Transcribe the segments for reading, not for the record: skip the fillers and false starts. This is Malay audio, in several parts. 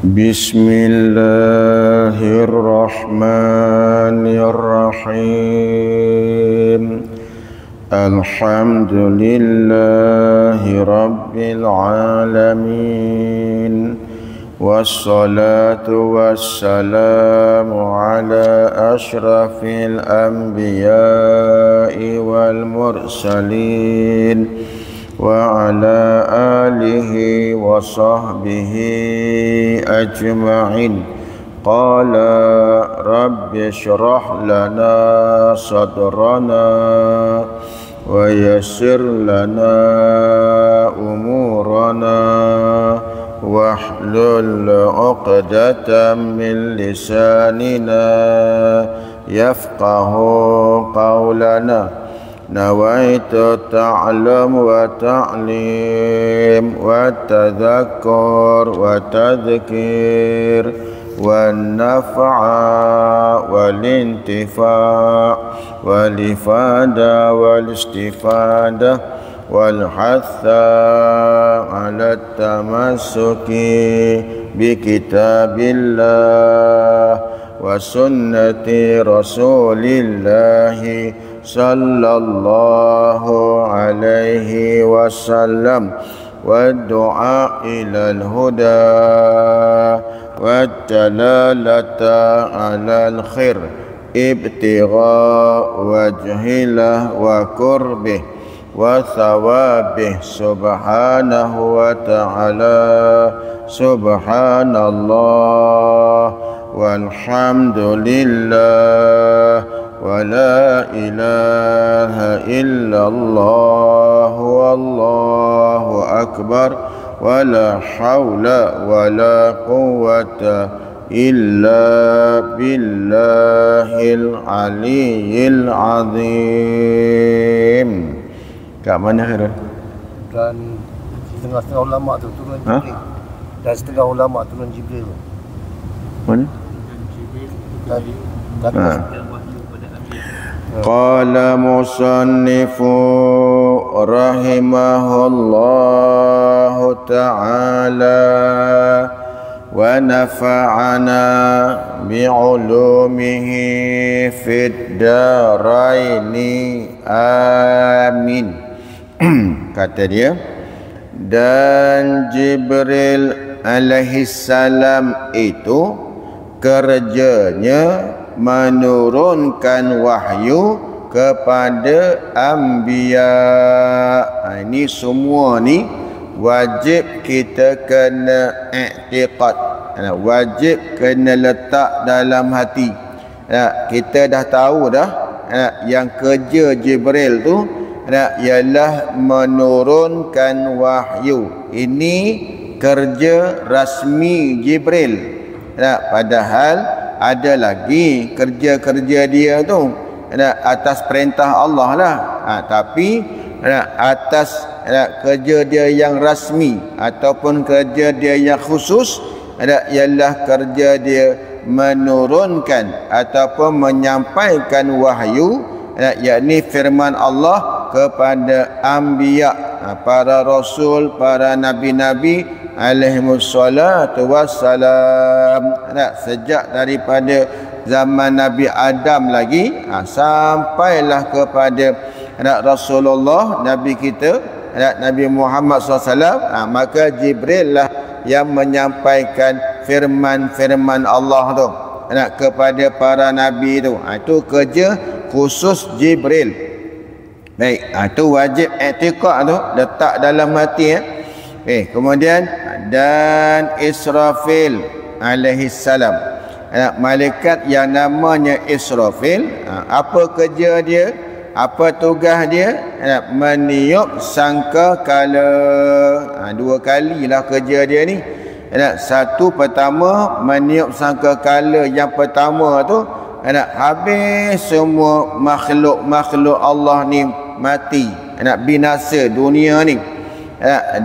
Bismillahirrahmanirrahim. Alhamdulillahi rabbil alamin. Wassalatu wassalamu ala ashrafil anbiya'i wal mursalin wa ala alihi wa sahbihi ajma'in. Qala rabbi shrah lana sadrana wa yassir lana umurana wahlul 'uqdatam min lisanina yafqahu qawlana. Nawaitu ta'lam wa ta'lim wa tadhakkur wa tadhkir wa naf'a wal intifa' wal ifada wal istifada wal hatha ala tamassuki bi kitabillah wa sunnati rasulillahi sallallahu alaihi wasallam wa du'a ilal huda wa dalalata alal khair ibtigha wajhilah wa qurbih wa thawabih subhanahu wa ta'ala. Subhanallah walhamdulillah wa la ilaha illallah wallahu akbar wa la hawla wa la quwwata illa billahil aliyyil azim. Kat mana Khairul? Dan setengah-setengah ulama tu turun Jibril. Dan setengah ulama turun Jibril tu. Mana? Dan Qala musannifu rahimahullahu ta'ala wa nafa'ana bi'ulumihi fid daraini amin. Kata dia, dan Jibril alaihissalam itu kerjanya menurunkan wahyu kepada anbiya. Ini semua ni wajib kita kena i'tiqad, wajib kena letak dalam hati. Kita dah tahu dah yang kerja Jibril tu ialah menurunkan wahyu. Ini kerja rasmi Jibril. Padahal ada lagi kerja-kerja dia tu atas perintah Allah lah. Tapi atas kerja dia yang rasmi ataupun kerja dia yang khusus ialah kerja dia menurunkan ataupun menyampaikan wahyu, yakni firman Allah kepada anbiya, para rasul, para nabi-nabi alaihimussalatu wassalam. Sejak daripada zaman Nabi Adam lagi sampailah kepada Rasulullah Nabi kita Nabi Muhammad SAW. Maka Jibril lah yang menyampaikan firman-firman Allah tu kepada para nabi tu. Itu kerja khusus Jibril. Baik, itu wajib i'tiqad tu, letak dalam hati. Kemudian dan Israfil alaihissalam, malaikat yang namanya Israfil. Apa kerja dia? Apa tugas dia? Meniup sangkakala. Dua kalilah kerja dia ni. Satu, pertama meniup sangkakala. Yang pertama tu habis semua makhluk-makhluk Allah ni mati, binasa dunia ni.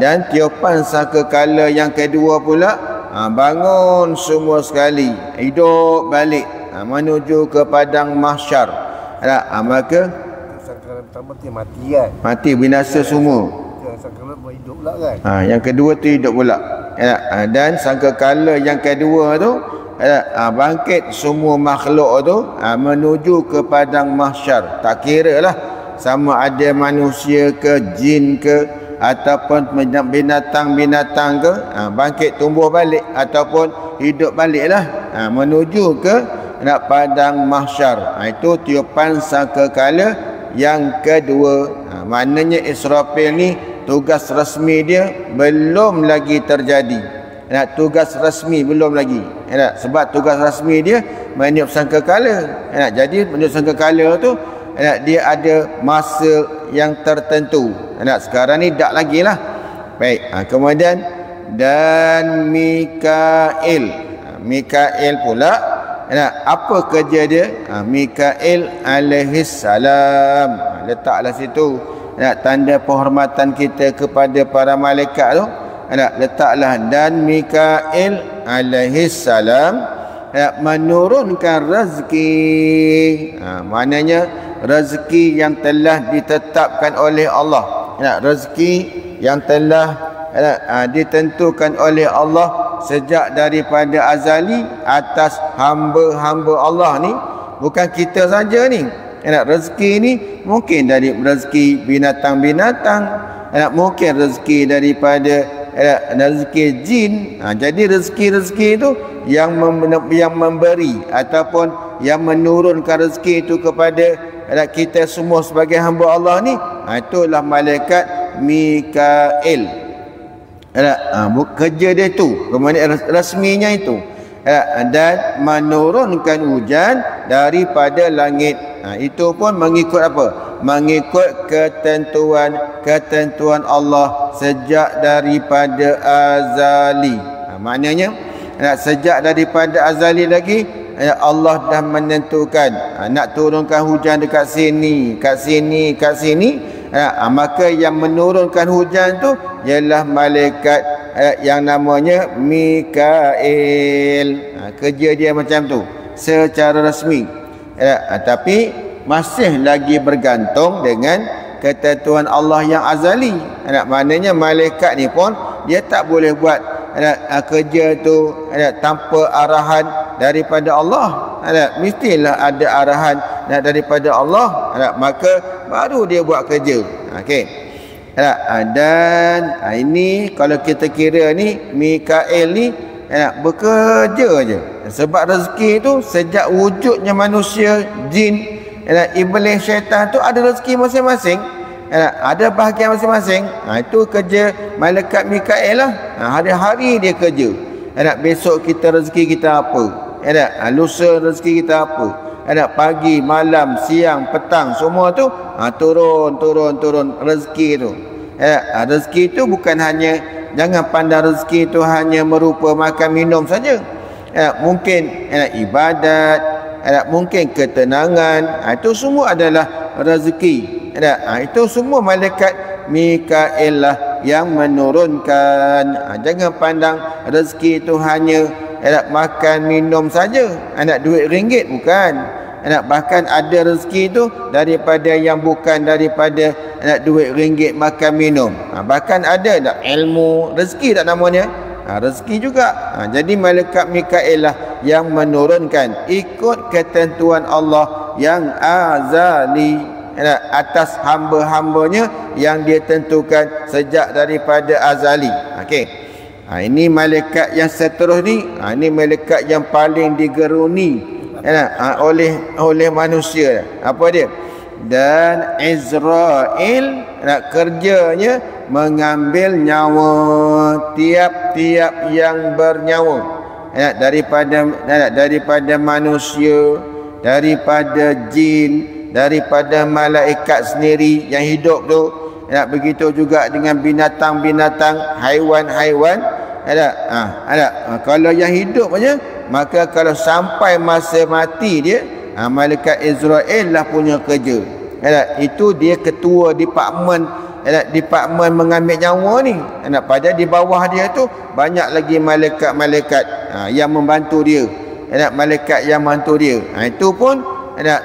Dan tiupan sangkakala yang kedua pula bangun semua sekali, hidup balik menuju ke padang mahsyar. Maka sangkakala pertama tu mati kan? Mati, binasa semua. sangkakala buat hidup pula kan. Yang kedua tu hidup pula. Dan sangkakala yang kedua tu bangkit semua makhluk tu menuju ke padang mahsyar. Tak kira lah sama ada manusia ke, jin ke, ataupun binatang-binatang ke, bangkit tumbuh balik ataupun hidup balik lah, menuju ke padang mahsyar. Itu tiupan sangkakala yang kedua. Maknanya Israfil ni tugas rasmi dia belum lagi terjadi. Tugas rasmi belum lagi. Sebab tugas rasmi dia meniup sangkakala. Jadi meniup sangkakala tu dia ada masa yang tertentu. Sekarang ni tak lagi lah. Baik. Kemudian dan Mikail. Mikail pula apa kerja dia? Mikail alaihis salam. Letaklah situ tanda penghormatan kita kepada para malaikat tu. Letaklah dan Mikail alaihis salam menurunkan rezeki. Maknanya rezeki yang telah ditetapkan oleh Allah. Rezeki yang telah ditentukan oleh Allah sejak daripada azali atas hamba-hamba Allah ni. Bukan kita saja ni. Rezeki ni mungkin dari rezeki binatang-binatang, mungkin rezeki daripada rezeki jin. Jadi rezeki-rezeki itu yang memberi ataupun yang menurunkan rezeki itu kepada kita semua sebagai hamba Allah ni, itulah malaikat Mikail. Kerja dia tu, kemudian rasminya itu, dan menurunkan hujan daripada langit. Itu pun mengikut apa? Mengikut ketentuan Allah sejak daripada azali. Maknanya sejak daripada azali lagi Allah dah menentukan nak turunkan hujan dekat sini, kat sini, kat sini. Maka yang menurunkan hujan tu ialah malaikat yang namanya Mikail. Kerja dia macam tu secara rasmi. Tapi masih lagi bergantung dengan ketentuan Allah yang azali. Maknanya malaikat ni pun dia tak boleh buat kerja tu tanpa arahan daripada Allah. Mestilah ada arahan daripada Allah, maka baru dia buat kerja. Okey. Dan ini kalau kita kira ni Mikail ni bekerja je. Sebab rezeki tu sejak wujudnya manusia, jin, iblis, syaitan tu ada rezeki masing-masing. Ada bahagian masing-masing. Itu kerja malaikat Mikail lah. Hari-hari dia kerja. Besok kita rezeki kita apa? Lusa rezeki kita apa? Pagi, malam, siang, petang, semua tu turun rezeki tu. Rezeki tu bukan hanya, jangan pandang rezeki tu hanya merupa makan minum saja. Mungkin ibadat, mungkin ketenangan. Itu semua adalah rezeki. Itu semua malaikat Mikail lah yang menurunkan. Jangan pandang rezeki itu hanya makan minum saja, duit ringgit, bukan. Bahkan ada rezeki itu daripada yang bukan daripada duit ringgit, makan minum. Bahkan ada ilmu, rezeki tak namanya. Rezeki juga. Jadi malaikat Mikail lah yang menurunkan ikut ketentuan Allah yang azali atas hamba-hambanya yang dia tentukan sejak daripada azali. Okey. Ini malaikat yang seterus ni, ini malaikat yang paling digeruni oleh manusia. Apa dia? Dan Israel kerjanya mengambil nyawa tiap-tiap yang bernyawa, daripada manusia, daripada jin, daripada malaikat sendiri yang hidup tu. Begitu juga dengan binatang-binatang, haiwan-haiwan. Kalau yang hidup aja, maka kalau sampai masa mati dia, malaikat Israel lah punya kerja. Itu dia ketua departmen mengambil nyawa ni. Pada di bawah dia tu banyak lagi malaikat-malaikat yang membantu dia. Malaikat yang membantu dia. Itu pun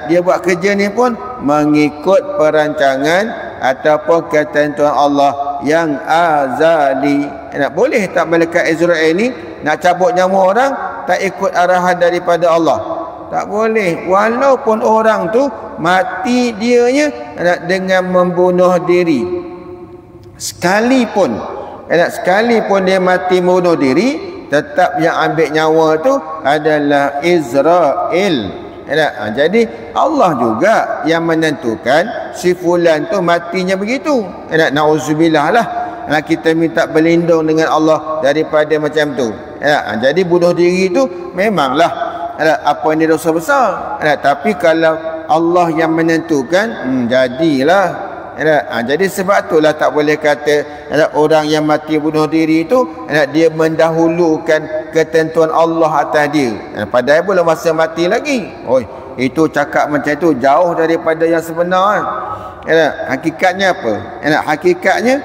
dia buat kerja ni pun mengikut perancangan ataupun ketentuan Allah yang azali. Boleh tak malaikat Israel ni nak cabut nyawa orang tak ikut arahan daripada Allah? Tak boleh. Walaupun orang tu mati dianya dengan membunuh diri, sekalipun dia mati membunuh diri, tetap yang ambil nyawa tu adalah Israel. Jadi Allah juga yang menentukan si fulan tu matinya begitu. Na'udzubillah lah. Kita minta berlindung dengan Allah daripada macam tu. Jadi bunuh diri tu memanglah apa ni dosa besar. Tapi kalau Allah yang menentukan, jadilah. Jadi sebab itulah tak boleh kata orang yang mati bunuh diri itu dia mendahulukan ketentuan Allah atas dia. Padahal belum masa mati lagi. Itu cakap macam itu jauh daripada yang sebenar. Hakikatnya apa? Hakikatnya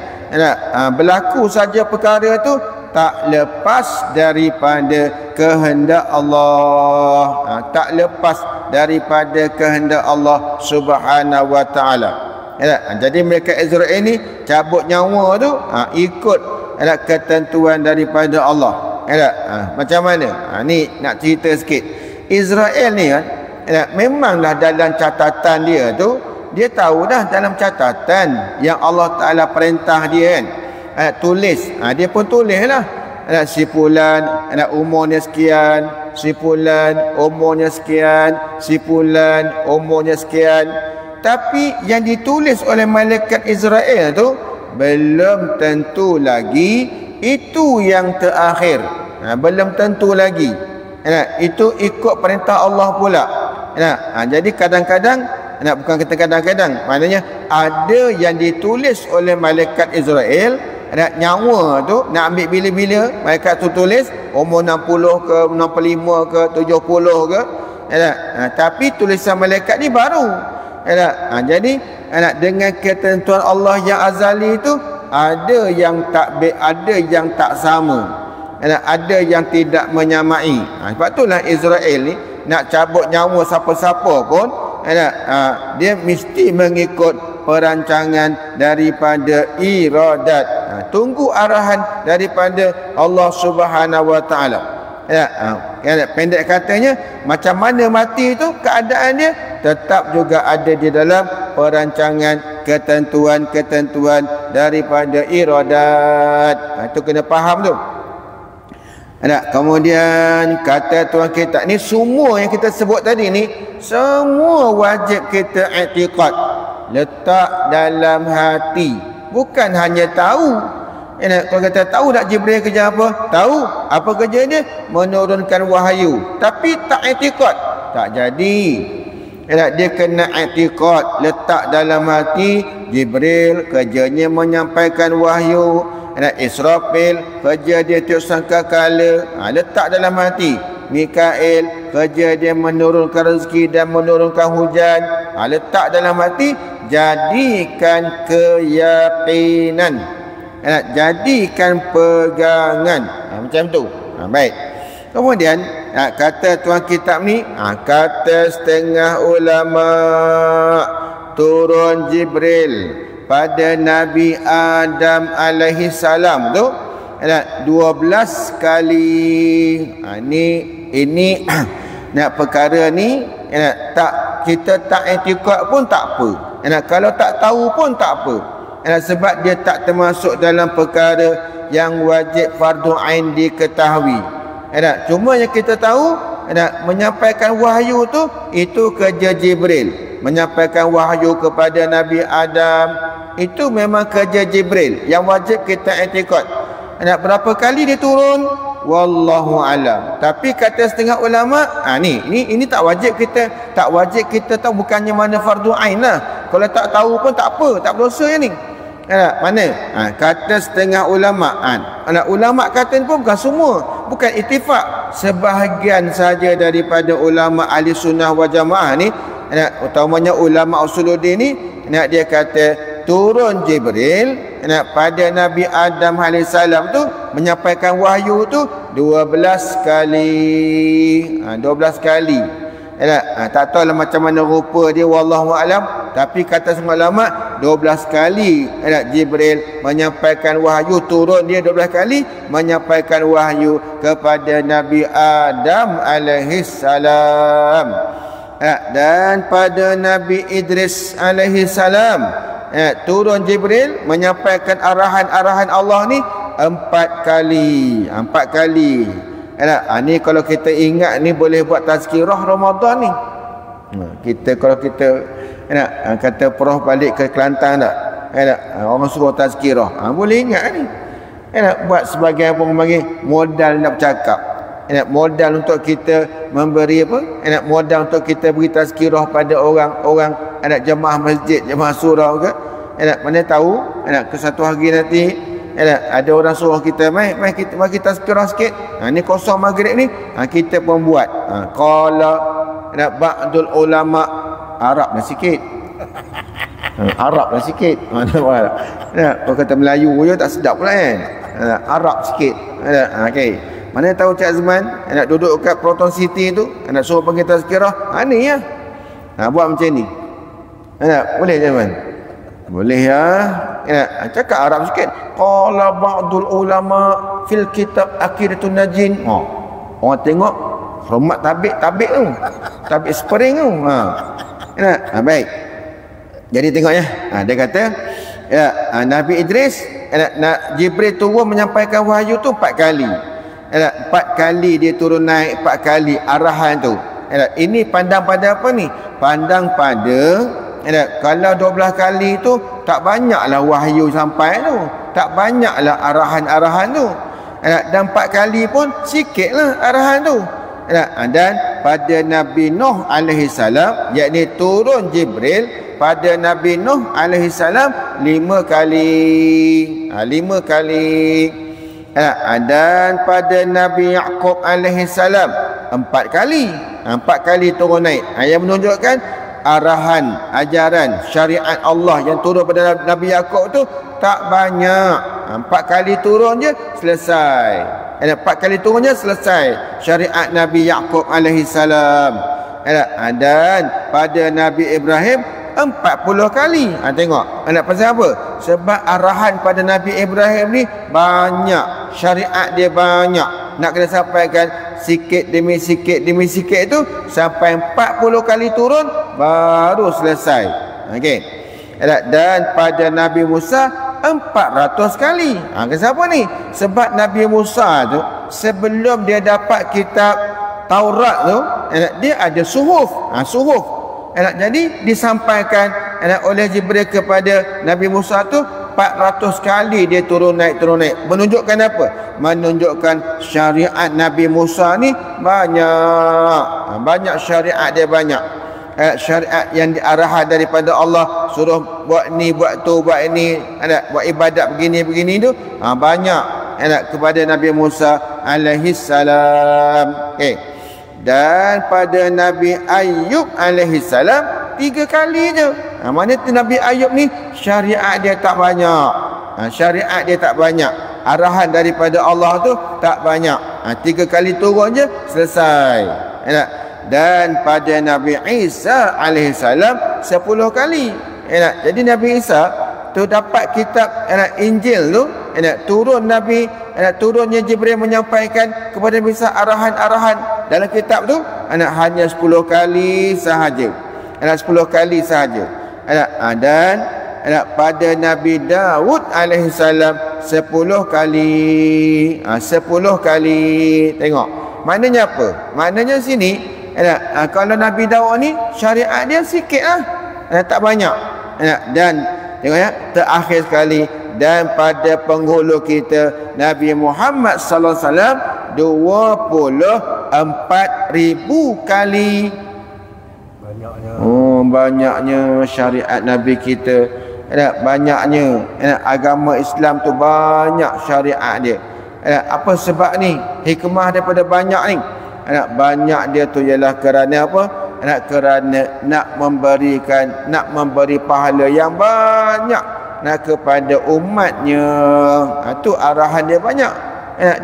berlaku saja perkara itu tak lepas daripada kehendak Allah. Tak lepas daripada kehendak Allah Subhanahu wa ta'ala. Jadi mereka Israel ni cabut nyawa tu ikut ketentuan daripada Allah. Macam mana? Ni nak cerita sikit. Israel ni memanglah dalam catatan dia tu, dia tahu dah dalam catatan yang Allah Ta'ala perintah dia kan, tulis. Dia pun tulis lah, si fulan umurnya sekian, si fulan umurnya sekian, si fulan umurnya sekian. Tapi yang ditulis oleh malaikat Israel tu belum tentu lagi itu yang terakhir. Belum tentu lagi. Itu ikut perintah Allah pula. Jadi kadang-kadang, bukan kata kadang-kadang, maknanya ada yang ditulis oleh malaikat Israel, nyawa tu nak ambil bila-bila. Malaikat tu tulis umur 60 ke 65 ke 70 ke. Tapi tulisan malaikat ni baru. Jadi dengan ketentuan Allah yang azali itu ada yang ada yang tak sama, ada yang tidak menyamai. Sebab itulah Israel ni nak cabut nyawa siapa-siapa pun dia mesti mengikut perancangan daripada iradat. Tunggu arahan daripada Allah Subhanahu wa ta'ala. Pendek katanya, macam mana mati itu keadaan dia tetap juga ada di dalam perancangan ketentuan-ketentuan daripada iradat. Itu kena faham tu. Kemudian kata tuan kita ni, semua yang kita sebut tadi ni semua wajib kita i'tiqad, letak dalam hati, bukan hanya tahu. Kalau kata tahu tak Jibril kerja apa? Tahu apa kerja dia? Menurunkan wahyu. Tapi tak i'tiqad, tak jadi. Dia kena i'tiqad, letak dalam hati. Jibril kerjanya menyampaikan wahyu. Israfil kerja dia tiup sangkakala, letak dalam hati. Mikail kerja dia menurunkan rezeki dan menurunkan hujan, letak dalam hati. Jadikan keyakinan, jadikan pegangan. Macam tu. Baik. Kemudian kata tuan kitab ni, kata setengah ulama, turun Jibril pada Nabi Adam alaihi salam tu 12 kali. Ini nak perkara ni tak, kita tak i'tiqad pun tak apa. Kalau tak tahu pun tak apa. Sebab dia tak termasuk dalam perkara yang wajib fardu ain diketahui. Cuma yang kita tahu, menyampaikan wahyu tu itu kerja Jibril. Menyampaikan wahyu kepada Nabi Adam itu memang kerja Jibril yang wajib kita i'tiqad. Berapa kali dia turun? Wallahu alam. Tapi kata setengah ulama, ini tak wajib kita tahu, bukannya mana fardu ain lah. Kalau tak tahu pun tak apa, tak berdosa yang ni. Mana? Kata setengah ulama. Ulama kata ni pun bukan semua, bukan ittifaq. Sebahagian saja daripada ulama ahli sunnah wal jamaah ni, utamanya ulama usuluddin ni, dia kata turun Jibril pada Nabi Adam AS tu menyampaikan wahyu tu 12 kali. 12 kali. Tak tahu lah macam mana rupa dia, wallahu alam. Tapi kata semua ulama 12 kali Jibril menyampaikan wahyu, turun dia 12 kali menyampaikan wahyu kepada Nabi Adam alaihi salam. Dan pada Nabi Idris alaihi salam turun Jibril menyampaikan arahan-arahan Allah ni 4 kali. 4 kali. Ni kalau kita ingat ni boleh buat tazkirah Ramadan ni. Kita kalau kita kata Prof balik ke Kelantan tak? Orang suruh tazkirah. Boleh ingat ni. Buat sebagai apa orang panggil modal nak bercakap. Modal untuk kita memberi apa? Modal untuk kita beri tazkirah pada orang-orang jemaah masjid, jemaah surau ke? Mana tahu ke satu hari nanti ada orang suruh kita mai kita bagi tazkirah sikit. Ni kosong maghrib ni kita pun buat. Qala ba'dul ulama, Arab dah sikit. Arab dah sikit. Kalau kata Melayu je tak sedap pula kan. Arab sikit. Okey. Mana tahu Cik Azman nak duduk kat Proton City tu, nak suruh panggil tazkirah. Ni ya. Buat macam ni. Boleh Cik Azman? Boleh ya. Cakap Arab sikit. Qala ba'dul ulama fil kitab Aqidatun Najin. Orang tengok hormat tabik tu. Tabik spring tu. Baik. Jadi tengok ya. Dia kata Nabi Idris Jibril turun menyampaikan wahyu tu 4 kali. 4 kali dia turun naik, 4 kali arahan tu. Ini pandang pada apa ni? Pandang pada kalau 12 kali tu tak banyaklah wahyu sampai tu, tak banyaklah arahan-arahan tu. Dan 4 kali pun sikitlah arahan tu. Dan pada Nabi Nuh alaihi salam, yakni turun Jibril pada Nabi Nuh alaihi salam 5 kali. 5 kali. Dan pada Nabi Yaqub alaihi salam 4 kali. 4 kali turun naik. Yang menunjukkan arahan, ajaran, syariat Allah yang turun pada Nabi Yaqub tu tak banyak. 4 kali turun je selesai. 4 kali turun je selesai syariat Nabi Yaqub alaihi salam. Dan pada Nabi Ibrahim 40 kali. Tengok. Pasal apa? Sebab arahan pada Nabi Ibrahim ni banyak, syariat dia banyak. Nak kena sampaikan sikit demi sikit demi sikit tu sampai 40 kali turun baru selesai. Okey. Dan pada Nabi Musa 400 kali. Kenapa ni? Sebab Nabi Musa tu sebelum dia dapat kitab Taurat tu, dia ada suhuf. Suhuf. Jadi disampaikan oleh Jibril kepada Nabi Musa tu 400 kali dia turun naik. Menunjukkan apa? Menunjukkan syariat Nabi Musa ni banyak syariat dia banyak. Syariat yang diarahkan daripada Allah, suruh buat ni, buat tu, buat ini, buat ibadat begini tu banyak kepada Nabi Musa alaihi salam. Dan pada Nabi Ayub alaihi salam 3 kali je. Mana tu Nabi Ayub ni syariat dia tak banyak. Syariat dia tak banyak. Arahan daripada Allah tu tak banyak. 3 kali turun je selesai. Dan pada Nabi Isa alaihi salam 10 kali. Jadi Nabi Isa tu dapat kitab Injil tu, turunnya Jibril menyampaikan kepada Nabi Isa arahan-arahan dalam kitab tu hanya 10 kali sahaja. 10 kali sahaja. Dan pada Nabi Daud alaihi salam 10 kali. 10 kali. Tengok. Maknanya apa? Maknanya sini kalau Nabi Daud ni syariat dia sikitlah. Tak banyak. Dan tengok ya, terakhir sekali, dan pada penghulu kita Nabi Muhammad sallallahu alaihi wasallam 24,000 kali. Banyaknya syariat Nabi kita. Banyaknya agama Islam tu banyak syariat dia. Apa sebab ni? Hikmah daripada banyak ni. Banyak dia tu ialah kerana apa? Kerana nak memberi pahala yang banyak kepada umatnya. Itu arahan dia banyak.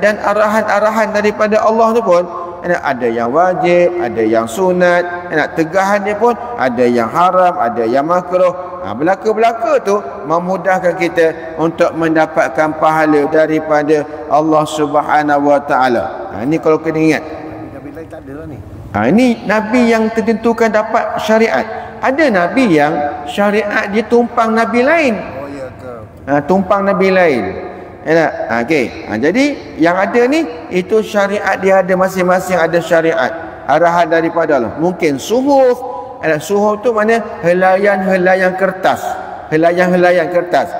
Dan arahan-arahan daripada Allah tu pun ada yang wajib, ada yang sunat, tegahan dia pun ada yang haram, ada yang makruh. Belaka-belaka tu memudahkan kita untuk mendapatkan pahala daripada Allah Subhanahu Wa Taala. Ini kalau kena ingat. Nabi lain tak ada lah ni. Ini Nabi yang tertentukan dapat syariat. Ada Nabi yang syariat dia tumpang Nabi lain. Oh ya ke? Tumpang Nabi lain. Okey. Jadi yang ada ni itu syariat dia ada masing-masing ada syariat arahan daripada Allah. Mungkin suhuf. Suhuf tu mana helaian-helaian kertas. Helaian-helaian kertas.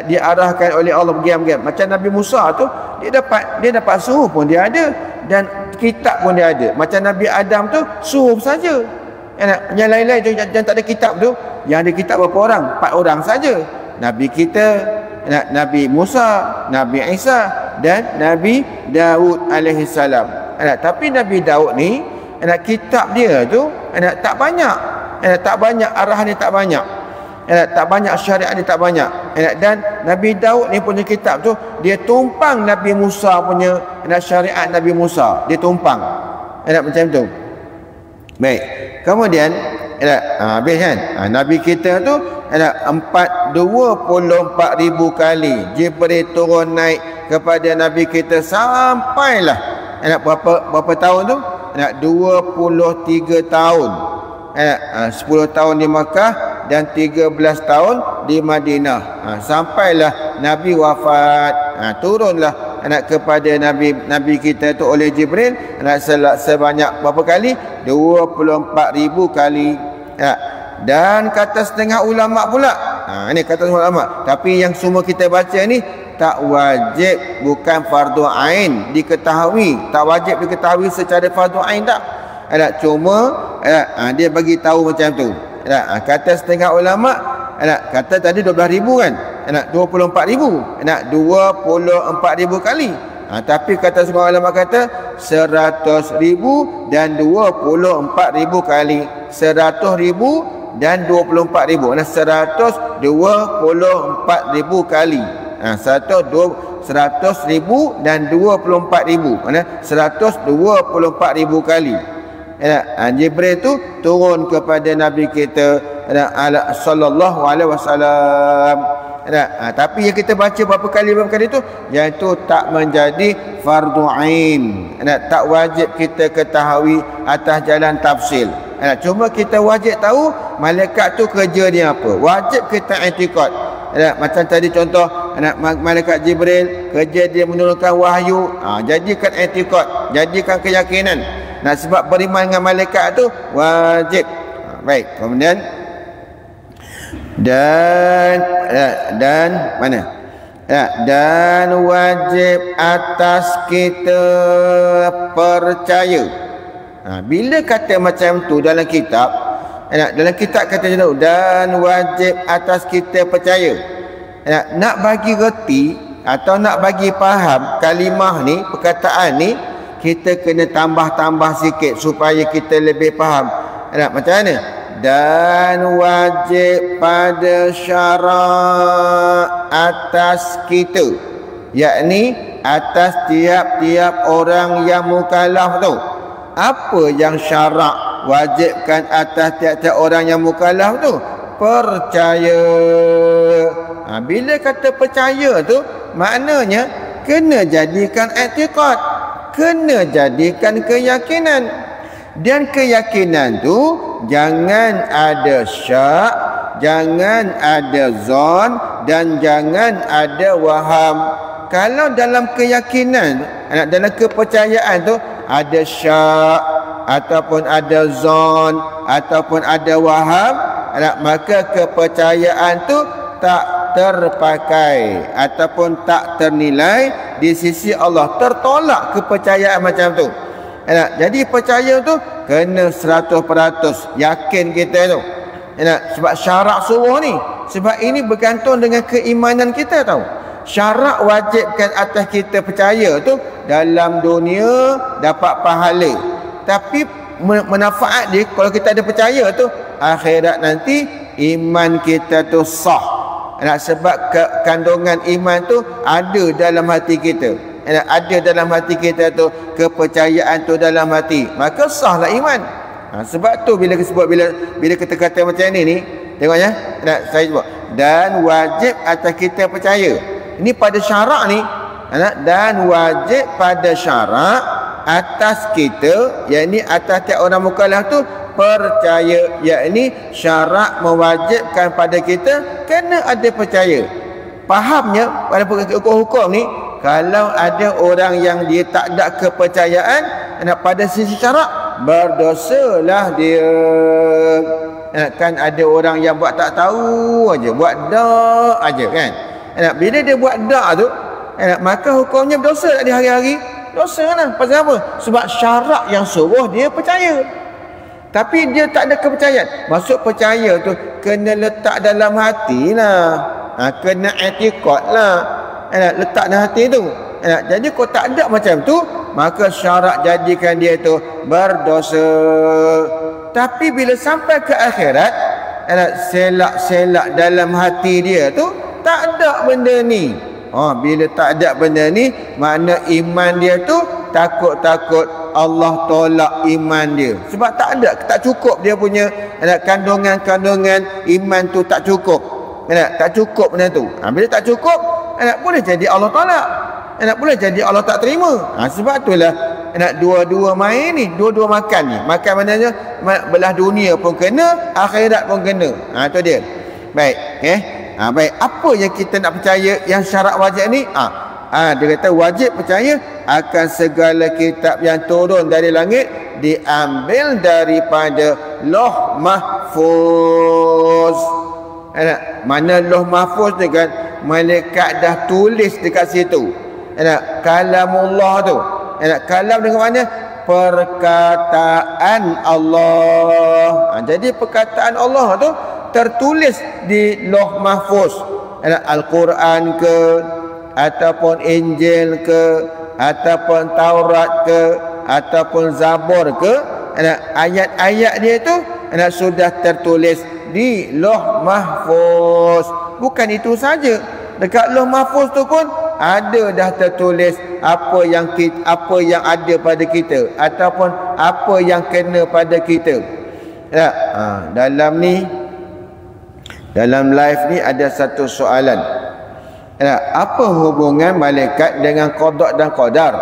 Diarahkan oleh Allah bergiam-giam. Macam Nabi Musa tu dia dapat suhuf pun dia ada dan kitab pun dia ada. Macam Nabi Adam tu suhuf saja. Yang lain-lain tu yang tak ada kitab tu, yang ada kitab berapa orang? 4 orang saja. Nabi kita, Nabi Musa, Nabi Isa dan Nabi Daud alaihi salam. Tapi Nabi Daud ni kitab dia tu tak banyak. Tak banyak arahan dia tak banyak. Tak banyak syariat dia tak banyak. Dan Nabi Daud ni punya kitab tu dia tumpang Nabi Musa punya syariat Nabi Musa. Dia tumpang. Macam tu. Baik. Kemudian habis kan? Nabi kita tu 24,000 kali Jibril turun naik kepada Nabi kita sampailah berapa tahun tu? 23 tahun. 10 tahun di Makkah dan 13 tahun di Madinah. Sampailah Nabi wafat. Turunlah kepada Nabi kita tu oleh Jibril sebanyak berapa kali? 24,000 kali. Dan kata setengah ulama pula. Ini kata setengah ulama. Tapi yang semua kita baca ni tak wajib, bukan fardu ain diketahui. Tak wajib diketahui secara fardu ain tak. Cuma dia bagi tahu macam tu. Kata setengah ulama, kata tadi 12,000 kan? 24,000. 24,000 kali. Tapi kata semua ulama kata 100,000 dan 24,000 kali. 100,000 dan 24,000. 124,000 kali. 100,000 dan 24,000. 124,000 kali. Jibril tu turun kepada Nabi kita sallallahu alaihi wasallam. Tapi yang kita baca berapa kali tu yang itu tak menjadi fardu ain. Tak wajib kita ketahui atas jalan tafsil. Cuma kita wajib tahu malaikat tu kerja dia apa. Wajib kita i'tikad. Macam tadi contoh malaikat Jibril kerja dia menurunkan wahyu. Jadikan i'tikad, jadikan keyakinan. Sebab beriman dengan malaikat tu wajib. Baik, kemudian dan mana? Dan wajib atas kita percaya. Bila kata macam tu dalam kitab kata macam tu, dan wajib atas kita percaya. Nak bagi reti atau nak bagi faham kalimah ni, perkataan ni, kita kena tambah-tambah sikit supaya kita lebih faham. Macam mana? Dan wajib pada syarak atas kita, yakni atas tiap-tiap orang yang mukallaf tu. Apa yang syarak wajibkan atas tiap-tiap orang yang mukallaf tu? Percaya. Bila kata percaya tu, maknanya kena jadikan i'tikad, kena jadikan keyakinan. Dan keyakinan tu jangan ada syak, jangan ada zon, dan jangan ada waham. Kalau dalam keyakinan, dalam kepercayaan tu ada syak ataupun ada zon ataupun ada waham, maka kepercayaan tu tak terpakai ataupun tak ternilai di sisi Allah. Tertolak kepercayaan macam tu. Jadi percaya tu kena 100% yakin kita tu. Sebab syarak suruh ni, sebab ini bergantung dengan keimanan kita tahu. Syarak wajibkan atas kita percaya tu dalam dunia dapat pahala. Tapi manfaat dia kalau kita ada percaya tu, akhirat nanti iman kita tu sah. Sebab kandungan iman tu ada dalam hati kita. ada dalam hati kita tu, kepercayaan tu dalam hati, maka sahlah iman. Sebab tu bila kita kata macam ni tengok ya, saya sebut dan wajib atas kita percaya. Ini pada syarak ni, dan wajib pada syarak atas kita, yakni atas tiap orang mukallaf tu percaya, yakni syarak mewajibkan pada kita kena ada percaya. Fahamnya pada hukum ni, kalau ada orang yang dia tak ada kepercayaan pada sisi syarak, berdosalah dia. Kan ada orang yang buat tak tahu aja, buat dak aja kan. Bila dia buat dak tu, maka hukumnya berdosa tak di hari-hari? Dosa lah. Pasal apa? Sebab syarak yang suruh dia percaya. Tapi dia tak ada kepercayaan. Maksud percaya tu kena letak dalam hati lah. Kena etikot lah. Letak dalam hati tu. Jadi kalau tak ada macam tu, maka syarak jadikan dia tu berdosa. Tapi bila sampai ke akhirat, selak-selak dalam hati dia tu tak ada benda ni. Bila tak ada benda ni, makna iman dia tu takut-takut Allah tolak iman dia. Sebab tak cukup dia punya kandungan-kandungan iman tu, tak cukup. Tak cukup benda tu. Bila tak cukup, boleh jadi Allah tolak. Boleh jadi Allah tak terima. Sebab itulah dua-dua main ni, dua-dua makan ni. Makan maknanya belah dunia pun kena, akhirat pun kena. Itu dia. Baik, baik, apa yang kita nak percaya yang syarat wajib ni? Dia kata wajib percaya akan segala kitab yang turun dari langit diambil daripada Lauh Mahfuz. Mana Lauh Mahfuz ni kan, malaikat dah tulis dekat situ. Kalamullah tu. Kalam dengan mana? Perkataan Allah. Jadi perkataan Allah tu tertulis di Lauh Mahfuz. Al-Quran ke, ataupun Injil ke, ataupun Taurat ke, ataupun Zabur ke, ayat-ayat dia tu sudah tertulis di Lauh Mahfuz. Bukan itu saja, dekat Lauh Mahfuz tu pun ada dah tertulis apa yang ada pada kita, ataupun apa yang kena pada kita. Dalam live ni ada satu soalan. Apa hubungan malaikat dengan qada dan qadar?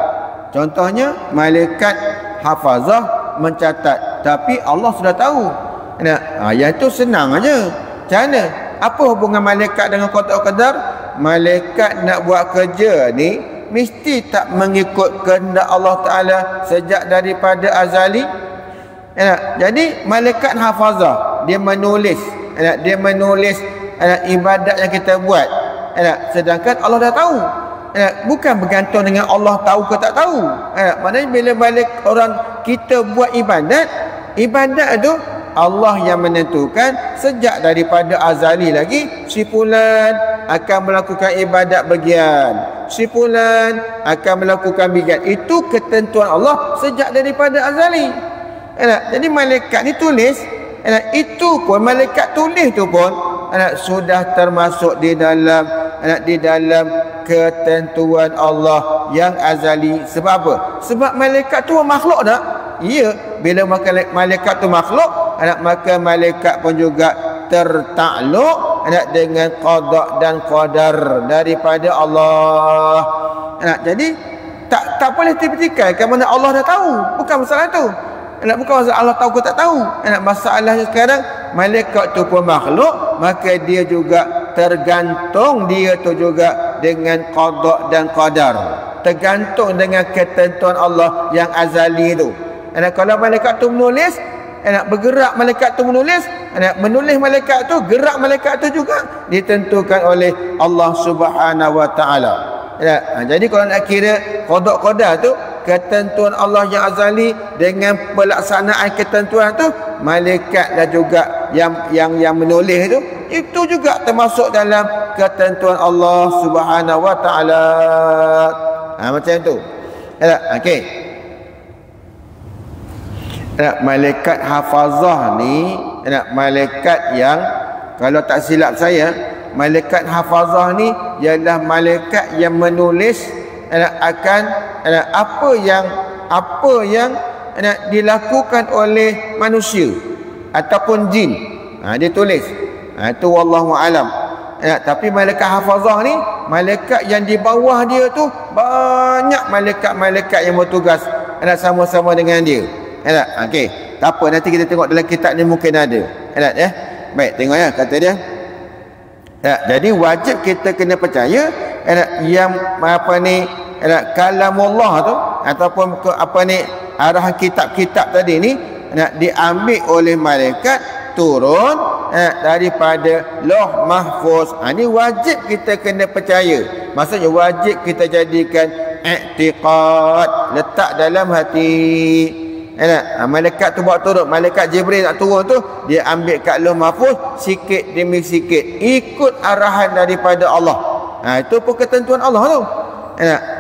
Contohnya malaikat hafazah mencatat, tapi Allah sudah tahu. Yang itu senang aja. Macam mana? Apa hubungan malaikat dengan qada dan qadar? Malaikat nak buat kerja ni mesti tak mengikut kehendak Allah Ta'ala sejak daripada azali. Jadi malaikat hafazah, dia menulis ibadat yang kita buat, sedangkan Allah dah tahu. Bukan bergantung dengan Allah tahu ke tak tahu. Maknanya bila balik orang kita buat ibadat tu Allah yang menentukan sejak daripada azali lagi. Si fulan akan melakukan ibadat bagian, si fulan akan melakukan bagian. Itu ketentuan Allah sejak daripada azali. Jadi malaikat ni tulis, itu pun malaikat tulis tu pun sudah termasuk di dalam ketentuan Allah yang azali. Sebab apa? Sebab malaikat tu makhluk tak? Ya, bila malaikat tu makhluk, maka malaikat pun juga tertakluk dengan qada dan qadar daripada Allah. Jadi tak boleh dipertikaikan mana Allah dah tahu. Bukan masalah tu. Bukan masalah Allah tahu ke tak tahu. Masalahnya sekarang malaikat tu pun makhluk, maka dia juga tergantung dia tu juga dengan qada dan qadar. Tergantung dengan ketentuan Allah yang azali tu. Kalau malaikat tu menulis, bergerak malaikat tu menulis malaikat tu, gerak malaikat tu juga ditentukan oleh Allah Subhanahu Wa Taala. Jadi kalau nak kira qada tu ketentuan Allah yang azali dengan pelaksanaan ketentuan tu, malaikatlah juga yang menulis itu juga termasuk dalam ketentuan Allah Subhanahu Wa Taala. Macam tu. Okey. Malaikat hafazah ni, malaikat yang, kalau tak silap saya, malaikat hafazah ni ialah malaikat yang menulis akan apa yang dilakukan oleh manusia ataupun jin. Dia tulis. Itu wallahu alam. Tapi malaikat hafazah ni, malaikat yang di bawah dia tu banyak malaikat-malaikat yang bertugas sama-sama dengan dia. Okey, tak apa, nanti kita tengok dalam kitab ni mungkin ada. Baik, tengok ya kata dia. Jadi wajib kita kena percaya yang kalamullah tu ataupun arahan kitab-kitab tadi ni diambil oleh malaikat, turun daripada Lauh Mahfuz. Ini wajib kita kena percaya. Maksudnya wajib kita jadikan i'tiqad, letak dalam hati. Malaikat tu buat turun, malaikat Jibril nak turun tu, dia ambil kat Lauh Mahfuz sikit demi sikit, ikut arahan daripada Allah. Itu pun ketentuan Allah tu.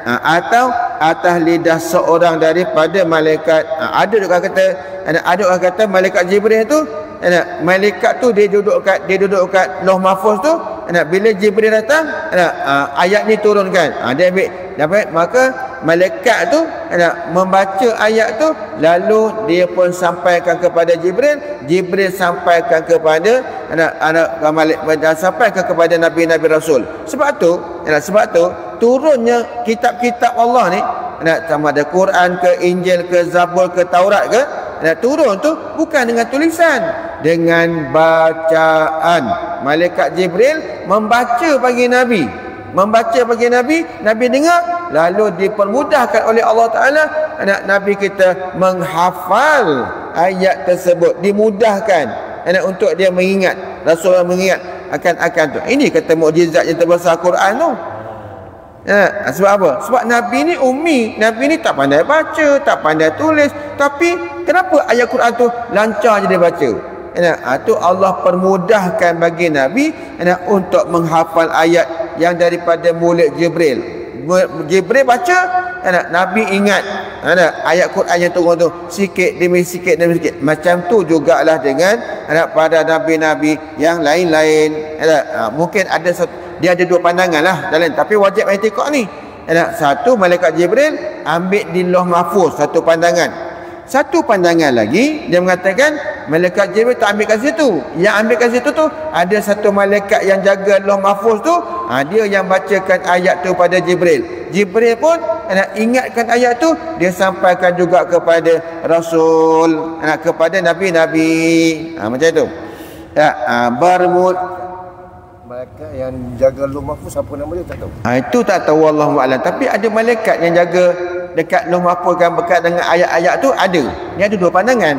Atau atas lidah seorang daripada malaikat. Ada orang kata malaikat Jibril tu, malaikat tu dia duduk kat Lauh Mahfuz tu, bila Jibril datang, ayat ni turunkan. Dia ambil maka malaikat tu membaca ayat tu, lalu dia pun sampaikan kepada Jibril sampaikan kepada sampaikan kepada nabi-nabi rasul. Sebab tu turunnya kitab-kitab Allah ni, sama ada Quran ke, Injil ke, Zabur ke, Taurat ke, turun tu bukan dengan tulisan, dengan bacaan. Malaikat Jibril membaca bagi Nabi, Nabi dengar, lalu dipermudahkan oleh Allah Ta'ala Nabi kita menghafal ayat tersebut, dimudahkan untuk dia mengingat, Rasulullah mengingat akan tu. Ini kata mukjizat yang terbesar Quran tu. Sebab apa? Sebab Nabi ni ummi, Nabi ni tak pandai baca, tak pandai tulis, tapi kenapa ayat Quran tu lancar je dia baca? Tu Allah permudahkan bagi Nabi untuk menghafal ayat yang daripada mulut Jibril. Jibril baca, Nabi ingat ayat Quran yang turun tu sikit demi sikit. Macam tu jugalah dengan pada nabi-nabi yang lain-lain. Mungkin ada dia ada dua pandangan lah dalam, tapi wajib i'tiqad ni. Satu, malaikat Jibril ambil di Lauh Mahfuz, satu pandangan. Satu pandangan lagi, dia mengatakan malaikat Jibril tak ambil kat situ. Yang ambil kat situ tu ada satu malaikat yang jaga Lauh Mahfuz tu, dia yang bacakan ayat tu pada Jibril. Jibril pun ingatkan ayat tu, dia sampaikan juga kepada Rasul, kepada nabi-nabi. Macam tu. Malaikat yang jaga Lauh Mahfuz, apa nama dia tak tahu. Itu tak tahu, wallahu a'lam. Tapi ada malaikat yang jaga dekat Lauh Mahfuz kan, berkat dengan ayat-ayat tu ada. Ni ada dua pandangan,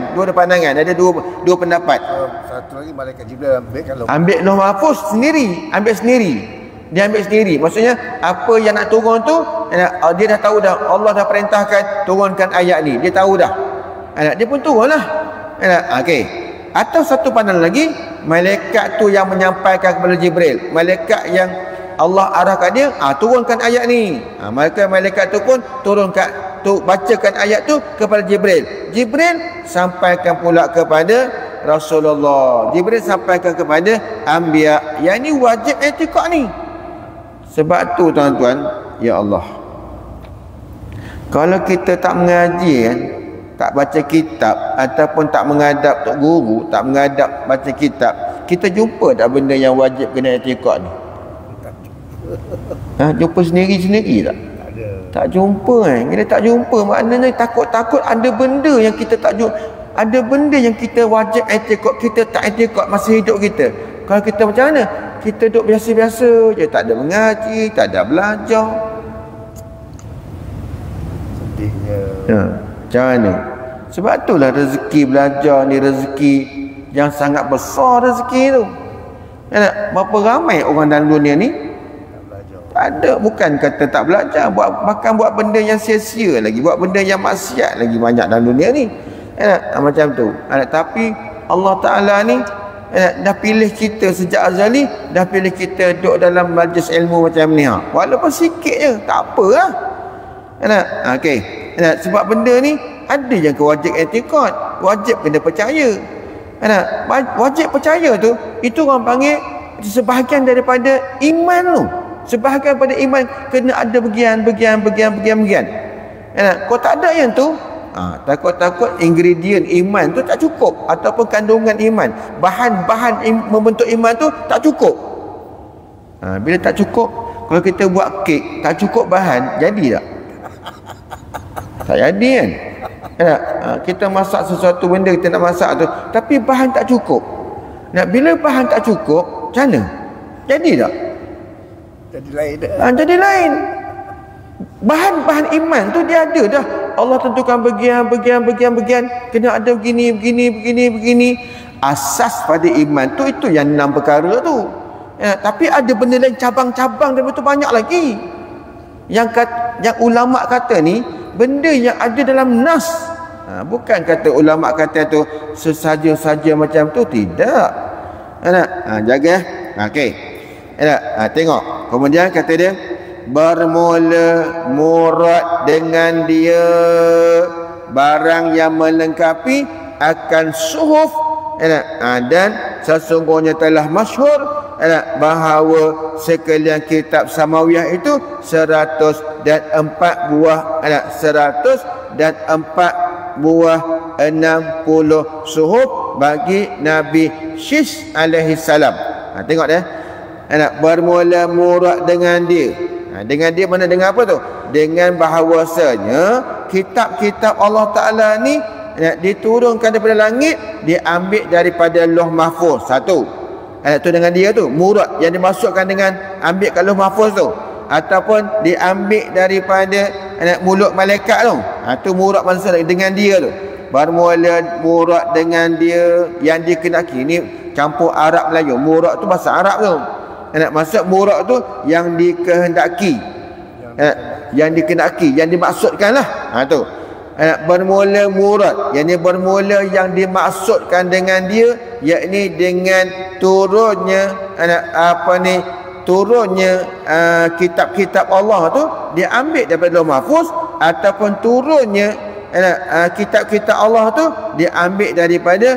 ada dua pendapat. Satu lagi malaikat Jibril ambil Lauh Mahfuz sendiri, dia ambil sendiri. Maksudnya apa yang nak turun tu, dia dah tahu dah, Allah dah perintahkan turunkan ayat ni, dia tahu dah. Dia pun turunlah. Okey. Atau satu pandangan lagi, malaikat tu yang menyampaikan kepada Jibril, malaikat yang Allah arahkan dia, turunkan ayat ni. Maka malaikat tu pun bacakan ayat tu kepada Jibril. Jibril sampaikan pula kepada Rasulullah. Jibril sampaikan kepada anbiya. Yang ni wajib i'tiqad ni. Sebab tu tuan-tuan, ya Allah, kalau kita tak mengaji kan, tak baca kitab ataupun tak menghadap tok guru, tak menghadap baca kitab, kita jumpa tak benda yang wajib kena i'tiqad ni? Jumpa sendiri-sendiri tak? Tak jumpa kan? Kita tak jumpa, maknanya takut-takut ada benda yang kita tak jumpa, ada benda yang kita wajib i'tiqad, kita tak i'tiqad masa hidup kita. Kalau kita macam mana? Kita duduk biasa-biasa je, tak ada mengaji, tak ada belajar. Sedihnya. Macam mana? Sebab itulah rezeki belajar ni rezeki yang sangat besar, rezeki tu. Berapa ramai orang dalam dunia ni tak ada, bukan kata tak belajar, bahkan buat benda yang sia-sia lagi, buat benda yang maksiat lagi banyak dalam dunia ni. Macam tu. Tapi Allah Ta'ala ni dah pilih kita sejak azali, dah pilih kita duduk dalam majlis ilmu macam ni. Walaupun sikit je, tak apa lah. Okey. Sebab benda ni ada yang wajib i'tiqad, wajib kena percaya. Wajib percaya tu, itu orang panggil sebahagian daripada iman tu. Sebahagian pada iman kena ada bagian. Kau tak ada yang tu, takut-takut ingredient iman tu tak cukup, ataupun kandungan iman, bahan-bahan membentuk iman tu tak cukup. Bila tak cukup, kalau kita buat kek tak cukup bahan, jadi tak? Tak jadi kan? Kita masak sesuatu benda kita nak masak tu, tapi bahan tak cukup. Bila bahan tak cukup, macam mana? Jadi tak? Jadi lain dah. Jadi lain. Bahan-bahan iman tu dia ada dah. Allah tentukan bagian. Kena ada begini. Asas pada iman tu itu yang 6 perkara tu. Tapi ada benda lain, cabang-cabang dia betul banyak lagi. Yang ulama kata ni benda yang ada dalam nas. Bukan kata ulama kata tu sesaja-saja macam tu, tidak. Jaga. Okey. Tengok. Kemudian kata dia bermula murad dengan dia barang yang melengkapi akan suhuf, dan sesungguhnya telah masyhur bahawa sekalian kitab samawiyah itu 104 buah 104 buah 60 suhuf bagi Nabi Syis alaihi salam. Tengok dia. Bermula murad dengan dia. Dengan dia mana, dengan apa tu? Dengan bahawasanya kitab-kitab Allah Ta'ala ni diturunkan daripada langit, diambil daripada Lauh Mahfuz. Satu. Tu dengan dia tu, murad yang dimasukkan dengan ambil kat Lauh Mahfuz tu, ataupun diambil daripada mulut malaikat tu. Tu murad maksud dengan dia tu. Bermula murad dengan dia yang dikenaki. Ni campur Arab Melayu. Murad tu bahasa Arab tu. Maksud murad tu yang dikehendaki, yang dikenaki, yang dimaksudkan lah. Tu bermula murad, yakni bermula yang dimaksudkan dengan dia, yakni dengan turunnya turunnya kitab-kitab Allah tu diambil daripada Lauh Mahfuz, ataupun turunnya kitab-kitab Allah tu diambil daripada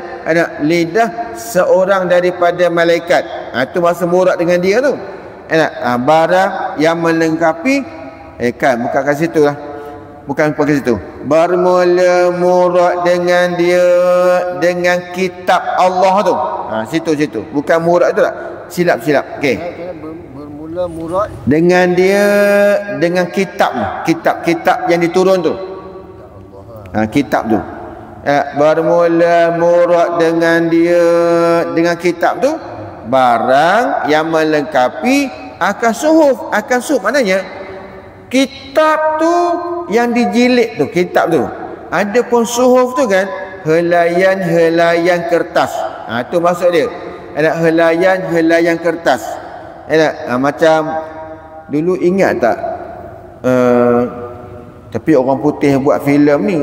lidah seorang daripada malaikat. Itu masa murad dengan dia tu. Barang yang melengkapi bukan kat situ lah. Bukan kat situ. Bermula murad dengan dia dengan kitab Allah tu. Situ. Bukan murad tu tak? Silap. Okey. Bermula murad dengan dia dengan kitab yang diturun tu. Kitab tu. Bermula murad dengan dia dengan kitab tu barang yang melengkapi akan suhuf. Maknanya kitab tu yang dijilid tu, kitab tu. Adapun suhuf tu kan helaian kertas. Tu maksud dia. Ada helaian kertas. Macam dulu ingat tak? Tapi orang putih buat filem ni.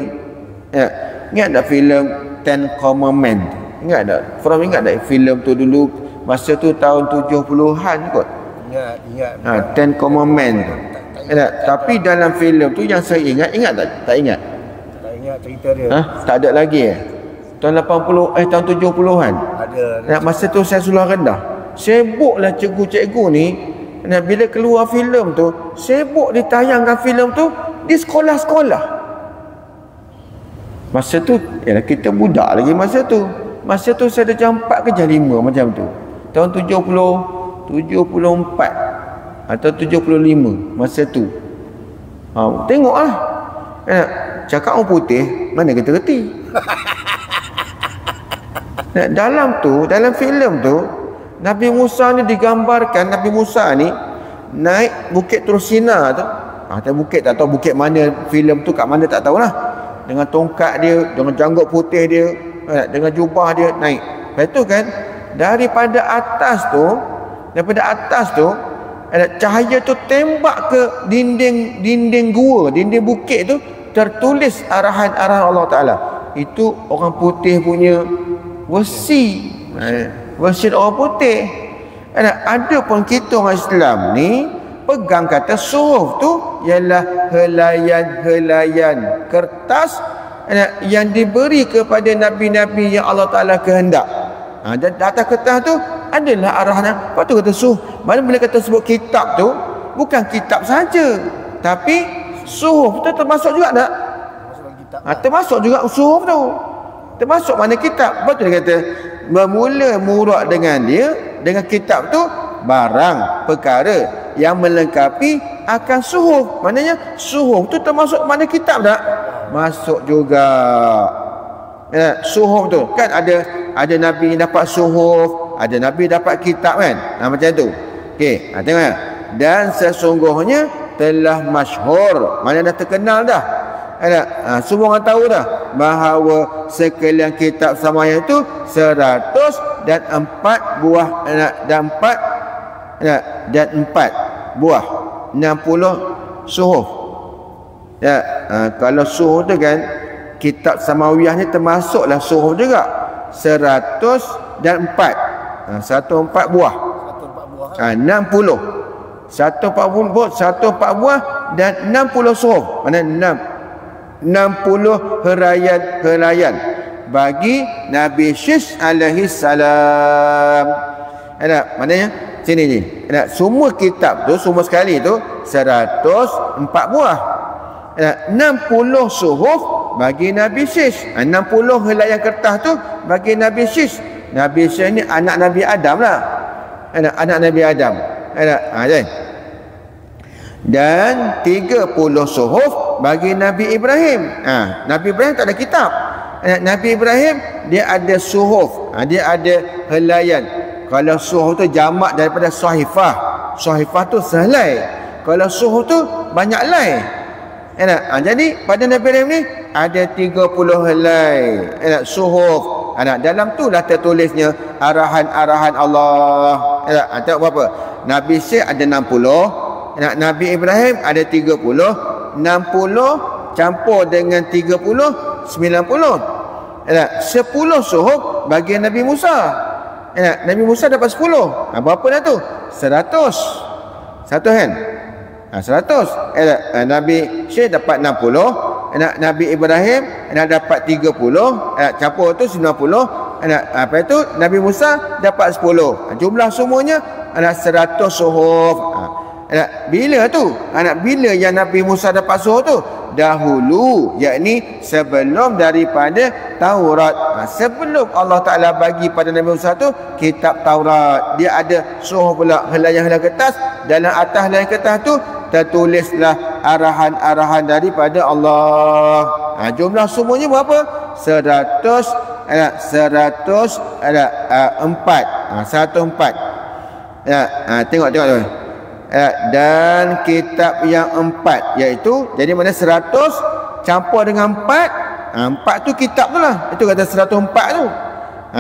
Ingat tak filem Ten Commandments? Ingat tak? From ingat tak filem tu dulu masa tu tahun 70-an kot? Ingat. Ten Commandments tu. Tapi dalam filem tu yang saya ingat tak? Tak ingat. Tak ingat cerita dia. Tak ada lagi tahun 80 tahun 70-an. Ada. Masa tu saya seluar rendah. Sibuklah cikgu-cikgu ni. Bila keluar filem tu, sibuk ditayangkan filem tu di sekolah-sekolah. Masa tu kita budak lagi masa tu. Masa tu saya dah jam 4 ke jam 5 macam tu. Tahun 74 atau 75 masa tu. Tengoklah. Cakap orang putih, mana kita reti. Dalam filem tu Nabi Musa ni digambarkan, Nabi Musa ni naik bukit Tursina tu. Bukit tak tahu bukit mana, filem tu kat mana tak tahulah. Dengan tongkat dia, dengan janggut putih dia, dengan jubah dia naik. Lepas tu kan daripada atas tu cahaya tu tembak ke dinding gua, dinding bukit tu, tertulis arahan-arahan Allah Ta'ala. Itu orang putih punya wasi. Wasi orang putih. Ada pun kita orang Islam ni pegang kata suhuf tu ialah helaian kertas yang diberi kepada nabi-nabi yang Allah Ta'ala kehendak. Dan atas kertas tu adalah arahan. Lepas tu kata suhuf. Mana bila kata sebut kitab tu, bukan kitab saja, tapi suhuf tu termasuk juga tak? Termasuk juga suhuf tu. Termasuk mana kitab. Betul dia kata bermula murad dengan dia, dengan kitab tu barang perkara yang melengkapi akan suhuf. Maknanya suhuf tu termasuk mana kitab tak? Masuk juga. Ya, suhuf tu kan ada nabi dapat suhuf, ada nabi dapat kitab kan. Macam tu. Okey, tengok ya. Dan sesungguhnya telah masyhur, mana dah terkenal dah. Semua orang tahu dah bahawa sekalian kitab samaya itu 104 buah dan 4 buah 60 suhuf. Ya, kalau suhuf tu kan kitab samawiyah ni termasuklah suhuf juga 104 buah 60 140 buah dan 60 suhuf. Mana 60 helaian bagi Nabi Syis alaihi salam. Maknanya sini ni. Semua kitab tu semua sekali tu 104 buah. 60 suhuf bagi Nabi Syis. 60 helaian kertas tu bagi Nabi Syis. Nabi Syis ni anak Nabi Adam lah. Anak Nabi Adam. Dan 30 suhuf bagi Nabi Ibrahim. Nabi Ibrahim tak ada kitab. Nabi Ibrahim dia ada suhuf, dia ada helaian. Kalau suhuf tu jamak daripada sahifah. Sahifah tu sehelai. Kalau suhuf tu banyak helai. Jadi pada Nabi Ibrahim ni ada 30 helai suhuf. Dalam tu lah tertulisnya arahan-arahan Allah. Tengok berapa? Nabi Syekh ada 60, Nabi Ibrahim ada 30, 60 campur dengan 30, 90. 10 suhuf bagi Nabi Musa. Nabi Musa dapat 10. Berapa dah tu? 100. 100 kan? 100. Nabi Syekh dapat 60, Nabi Ibrahim dapat 30, campur tu 90. Apa itu? Nabi Musa dapat 10. Jumlah semuanya 100 suhuf. Bila tu? Bila yang Nabi Musa dapat suhuf tu? Dahulu, yakni sebelum daripada Taurat. Sebelum Allah Ta'ala bagi pada Nabi Musa tu kitab Taurat, dia ada suhuf pula, helaian-helaian kertas. Dalam atas helaian kertas tu tertulislah arahan-arahan daripada Allah. Jumlah semuanya berapa? 104. 104. Tengok tu. Dan kitab yang 4 iaitu, jadi mana 100 campur dengan 4, 4 tu kitab tu lah. Itu kata 104 tu.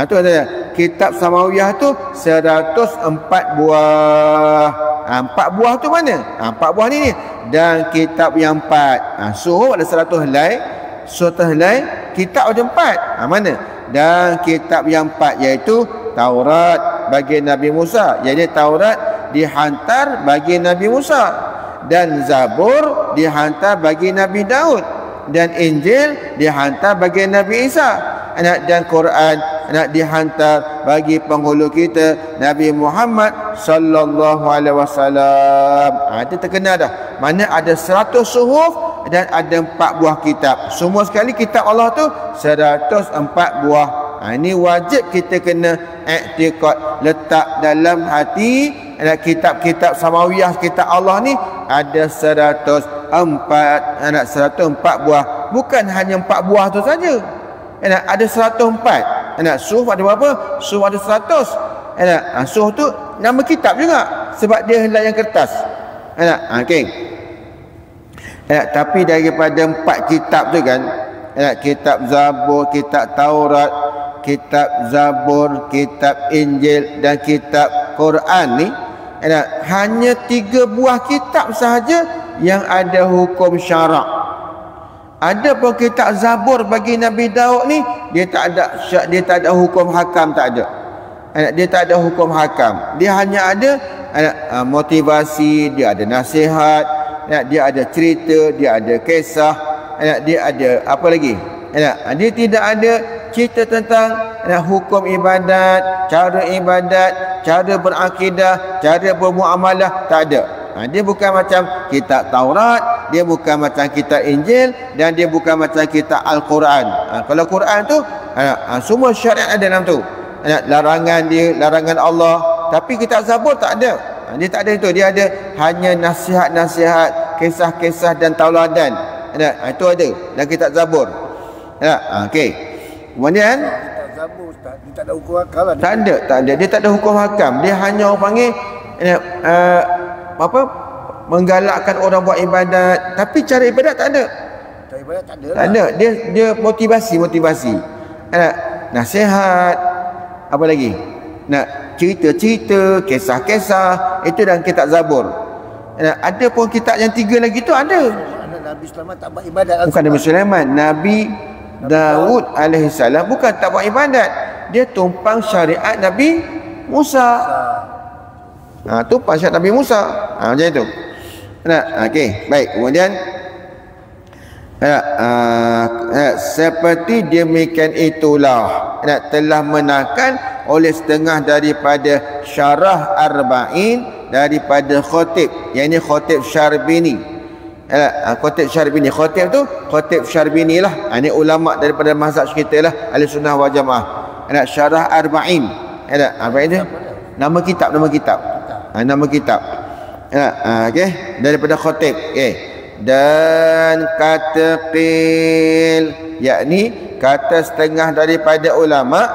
Tu kata kitab samawiyah tu 104 buah. 4 buah tu mana? 4 buah ni. Dan kitab yang 4, suhuf ada 100 helai, 100 helai, kitab ada 4. Mana? Dan kitab yang 4 iaitu Taurat bagi Nabi Musa. Jadi Taurat dihantar bagi Nabi Musa, dan Zabur dihantar bagi Nabi Daud, dan Injil dihantar bagi Nabi Isa, dan Quran dihantar bagi penghulu kita Nabi Muhammad sallallahu alaihi wasallam. Itu terkenal dah. Mana ada 100 suhuf dan ada 4 buah kitab. Semua sekali kitab Allah tu 104 buah. Ini wajib kita kena i'tiqad, letak dalam hati. Kitab-kitab samawiyah, kitab Allah ni ada 104 buah. Bukan hanya 4 buah tu saja. Ada 104. Suhuf ada berapa? Suhuf ada 100. Suhuf tu nama kitab juga, sebab dia helaian kertas. Okey. Tapi daripada 4 kitab tu kan, kitab Zabur, kitab Taurat, kitab Zabur, kitab Injil dan kitab Quran ni, hanya 3 buah kitab sahaja yang ada hukum syarak. Ada pun kitab Zabur bagi Nabi Daud ni, dia tak ada hukum hakam, tak ada. Dia tak ada hukum hakam. Dia hanya ada motivasi, dia ada nasihat, dia ada cerita, dia ada kisah, dia ada apa lagi? Dia tidak ada cerita tentang hukum ibadat, cara berakidah, cara bermuamalah, tak ada. Dia bukan macam kitab Taurat, dia bukan macam kitab Injil, dan dia bukan macam kitab Al-Quran. Kalau Quran tu semua syariat ada dalam tu. Larangan dia, larangan Allah. Tapi kitab Zabur tak ada. Dia tak ada itu. Dia ada hanya nasihat-nasihat, kisah-kisah dan tauladan. Itu ada dalam kitab Zabur. Okey. Kemudian Zabur Ustaz, dia tak ada hukum hakam lah. tak ada. Dia tak ada hukum hakam. Dia hanya orang panggil menggalakkan orang buat ibadat, tapi cara ibadat tak ada. Cara ibadat tak ada. Tak ada. Dia motivasi. Nasihat, apa lagi? Cerita-cerita, kisah-kisah, itu dalam kitab Zabur. Ada pun kitab yang 3 lagi tu ada. Nabi Sulaiman tak buat ibadat. Bukan Nabi Sulaiman, Nabi Daud alaihissalam bukan tak buat ibadat. Dia tumpang syariat Nabi Musa. Tumpang syariat Nabi Musa. Macam itu. Okey, baik. Kemudian seperti demikian itulah telah menakan oleh setengah daripada syarah arba'in daripada khatib, yang ini khatib Syarbini. Khatib Syarbini, khatib tu khatib Syarbini lah. Ini ulama daripada mazhab kita lah, ahli sunnah wal jamaah. Syarah arba'in. Arba'in tu nama kitab. Nama kitab. Okey, daripada khatib. Okey. Dan kata qil, yakni kata setengah daripada ulama,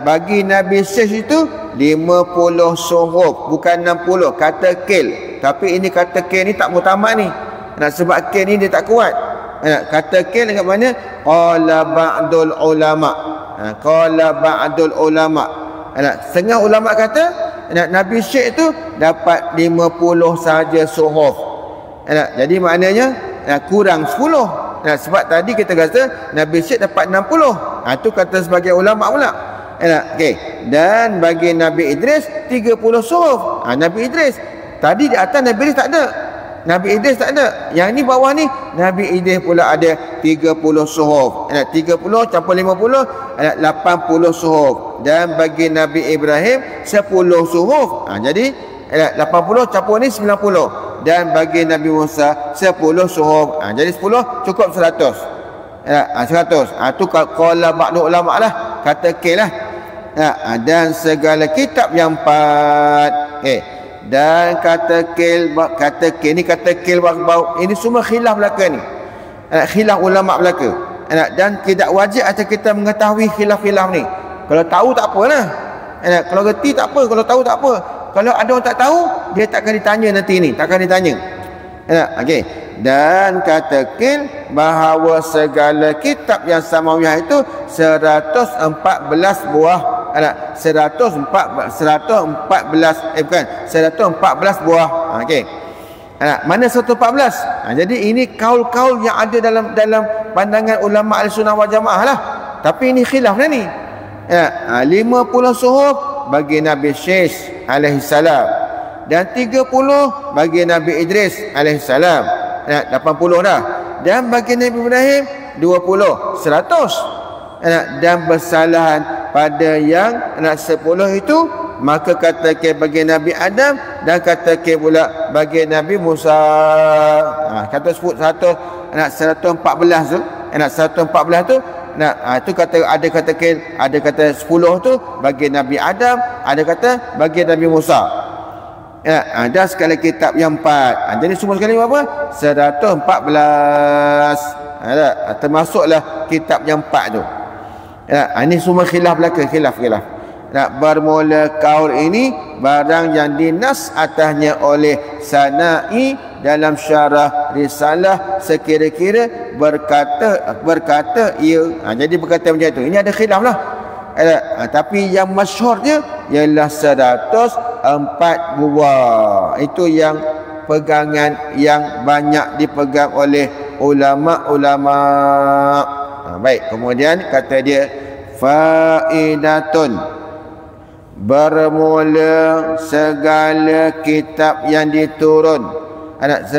bagi Nabi Syekh itu 50 suhuf, bukan 60. Kata qil, tapi ini kata qil ni tak mutamak ni. Sebab qil ni dia tak kuat. Kata qil dekat mana? Qala ba'dul ulama. Setengah ulama kata Nabi Syekh tu dapat 50 saja suhuf. Jadi maknanya kurang 10. Sebab tadi kita kata Nabi Syekh dapat 60. Itu kata sebagai ulama pula. Okey. Dan bagi Nabi Idris 30 suhuf. Nabi Idris. Tadi di atas Nabi Idris tak ada. Nabi Idris tak ada. Yang ni bawah ni Nabi Idris pula ada 30 suhuf. 30 campur 50 80 suhuf. Dan bagi Nabi Ibrahim 10 suhuf. Jadi 80 campur ni 90. Dan bagi Nabi Musa 10 suhuf. Jadi 10 cukup 100. 100. Itu qala ba'du ulama lah. Kata qil lah. Dan segala kitab yang 4. Dan kata qil ni kata qil ini semua khilaf belaka ni. Khilaf ulama belaka. Dan tidak wajib atas kita mengetahui khilaf-khilaf ni. Kalau tahu tak apalah. Kalau reti tak apa, kalau tahu tak apa. Kalau ada orang tak tahu, dia takkan ditanya nanti ni, takkan ditanya. Okey. Dan kata qil bahawa segala kitab yang samawiyah itu 114 buah. 114 buah. Okey. Mana 114? Jadi ini kaul-kaul yang ada dalam pandangan ulama Ahlussunnah wal Jamaah lah. Tapi ini khilaf dah ni. 50 suhuf bagi Nabi Syekh alaihissalam, dan 30 bagi Nabi Idris alaihissalam. 80 dah. Dan bagi Nabi Ibrahim 20, 100. Dan bersalahan pada yang 10 itu, maka kata ke bagi Nabi Adam, dan kata ke pula bagi Nabi Musa. Kata sebut 114 tu, 114 tu. Itu kata ada kata ke, ada kata 10 tu bagi Nabi Adam, ada kata bagi Nabi Musa. Ada sekali kitab yang 4. Jadi semua sekali berapa? 114. Termasuklah kitab yang 4 tu. Ini semua khilaf belaka, khilaf. Bermula kaul ini barang yang dinas atasnya oleh Sana'i dalam syarah risalah sekira-kira berkata ia. Jadi berkata macam itu. Ini ada khilaf lah. Tapi yang masyhurnya ialah 104 buah. Itu yang pegangan yang banyak dipegang oleh ulama-ulama. Baik, kemudian kata dia faidatun, bermula segala kitab yang diturun,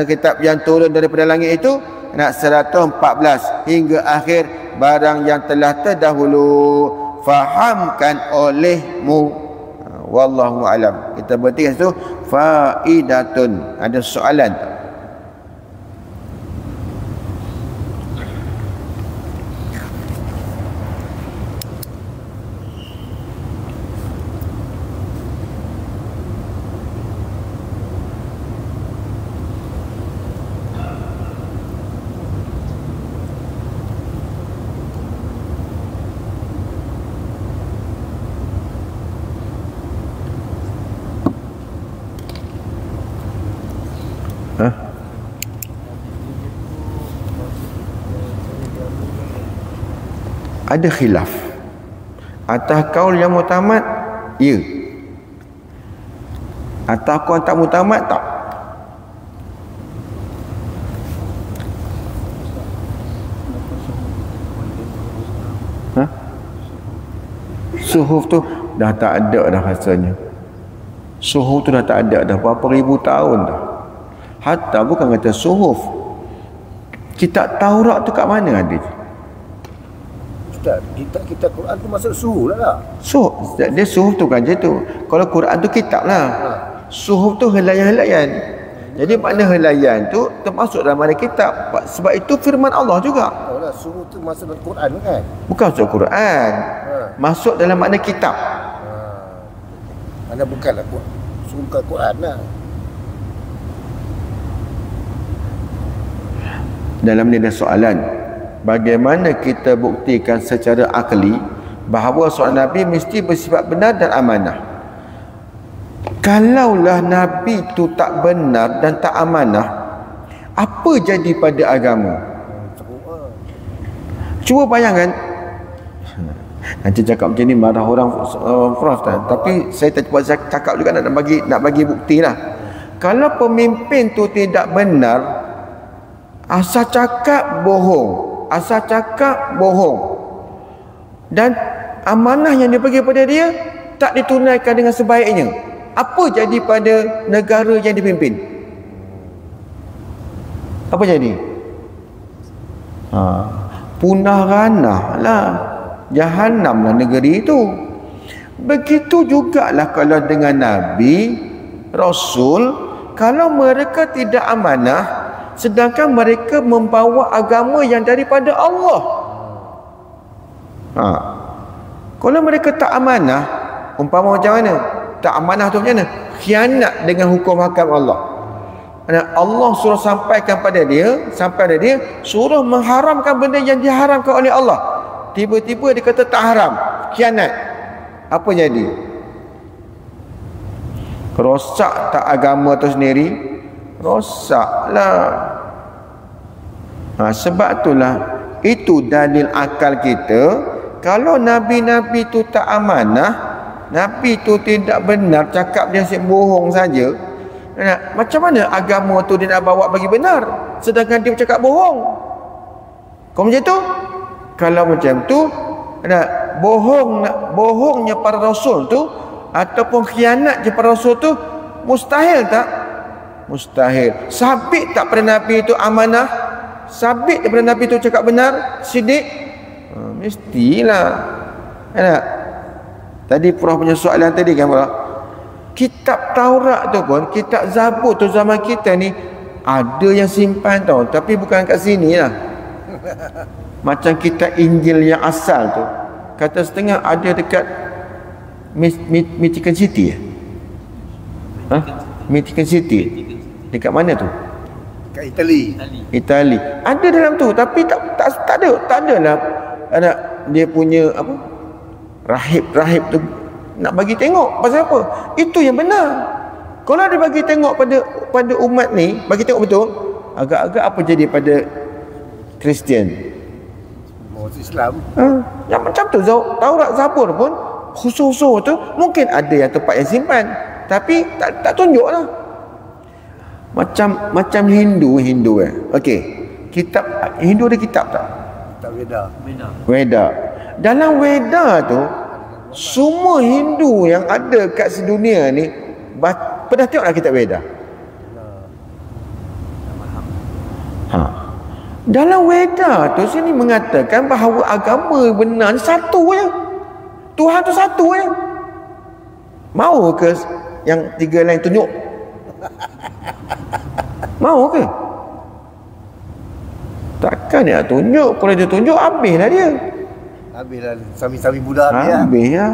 kitab yang turun daripada langit itu 114 hingga akhir barang yang telah terdahulu, fahamkan olehmu. Wallahu alam. Kita berhenti kat situ. Faidatun. Ada soalan? Ada khilaf atas kaul yang mutamat, ya, atas kaul tak mutamat, tak. Suhuf tu dah tak ada dah rasanya. Suhuf tu dah tak ada dah berapa ribu tahun dah. Hatta bukan kata suhuf, kitab Taurat tu kat mana ada? Kita Quran tu masuk suhuf lah. Dia suhuf tu kan je tu. Kalau Quran tu kitab lah. Suhuf tu helaian-helaian. Jadi makna helaian tu termasuk dalam mana kitab. Sebab itu firman Allah juga. Lah, suhuf tu masuk dalam Quran kan? Bukan masuk Quran. Masuk dalam makna kitab. Mana bukanlah suhuf bukan Quran lah. Dalam ni ada soalan. Bagaimana kita buktikan secara akli bahawa seorang Nabi mesti bersifat benar dan amanah? Kalaulah Nabi tu tak benar dan tak amanah, apa jadi pada agama? Cuba bayangkan. Nanti cakap macam ni marah orang Prof kan? Tapi saya tak buat cakap juga nak bagi bukti lah. Kalau pemimpin tu tidak benar, asal cakap bohong, dan amanah yang dibagi pada dia tak ditunaikan dengan sebaiknya, apa jadi pada negara yang dipimpin? Apa jadi? Punah ranah lah, jahanam lah negeri itu. Begitu jugalah kalau dengan Nabi, Rasul, kalau mereka tidak amanah, sedangkan mereka membawa agama yang daripada Allah. Kalau mereka tak amanah, umpama macam mana? Tak amanah tu macam mana? Khianat dengan hukum hakam Allah. Allah suruh sampaikan pada dia, suruh mengharamkan benda yang diharamkan oleh Allah. Tiba-tiba dia kata tak haram, khianat. Apa jadi? Rosak tak agama tu sendiri? Rosaklah. Sebab itulah itu dalil akal kita. Kalau nabi-nabi tu tak amanah, nabi tu tidak benar, cakap dia asyik bohong saja, macam mana agama tu dia nak bawa bagi benar sedangkan dia bercakap bohong? Kau macam tu? Kalau macam tu, bohongnya para rasul tu ataupun khianat je para rasul tu mustahil tak? Mustahil. Sabit tak pada Nabi itu amanah? Sabit daripada Nabi itu cakap benar, sidik? Mestilah. Tadi Prof punya soalan tadi kan, Prof, kitab Taurat tu pun, kitab Zabur tu zaman kita ni ada yang simpan tau, tapi bukan kat sini lah. Macam kitab Injil yang asal tu, kata setengah ada dekat Michigan City. Michigan City dekat mana tu? Kat Itali. Ada dalam tu, tapi tak ada lah. Dia punya apa? Rahib tu nak bagi tengok pasal apa? Itu yang benar. Kalau dia bagi tengok pada umat ni, bagi tengok betul, agak-agak apa jadi pada Kristian? Islam. Yang macam tu Taurat Zabur pun khusus-khusus tu mungkin ada yang tempat yang simpan, tapi tak tunjuk lah. Macam Hindu okey, kitab Hindu ada kitab tak? Kitab Weda. Dalam Weda tu semua Hindu yang ada kat sedunia ni pernah tengoklah kitab Weda? Dalam Weda tu sini mengatakan bahawa agama benar satu je. Tuhan tu satu je. Mau ke yang 3 lain tunjuk? Mau ke? Takkan dia tunjuk. Kalau dia tunjuk, habislah dia. Habislah sami-sami budak dia. Habis ya.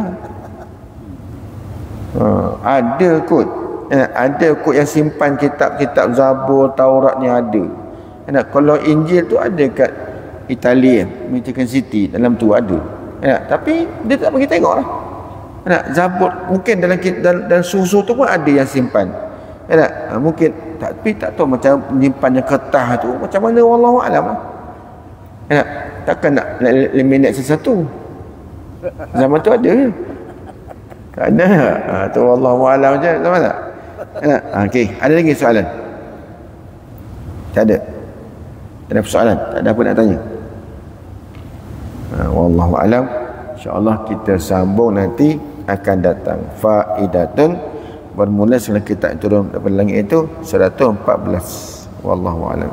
Ada kot. Ada kot yang simpan kitab-kitab Zabur, Taurat ni ada. Kalau Injil tu ada kat Italia, Vatican City, dalam tu ada. Tapi dia tak pergi tengok lah. Zabur mungkin dalam susu tu pun ada yang simpan. Mungkin tapi tak tahu macam menyimpannya kertas tu macam mana, wallahu alam lah. Takkan nak eliminate sesuatu. Zaman tu ada ke? Tak ada. Tu wallahu alam je, sama tak? Okey, ada lagi soalan? Tak ada. Ada persoalan? Tak ada apa nak tanya? Wallahu alam. InsyaAllah kita sambung nanti, akan datang faidatun, bermula setelah kita turun daripada langit itu 114. Wallahu alam.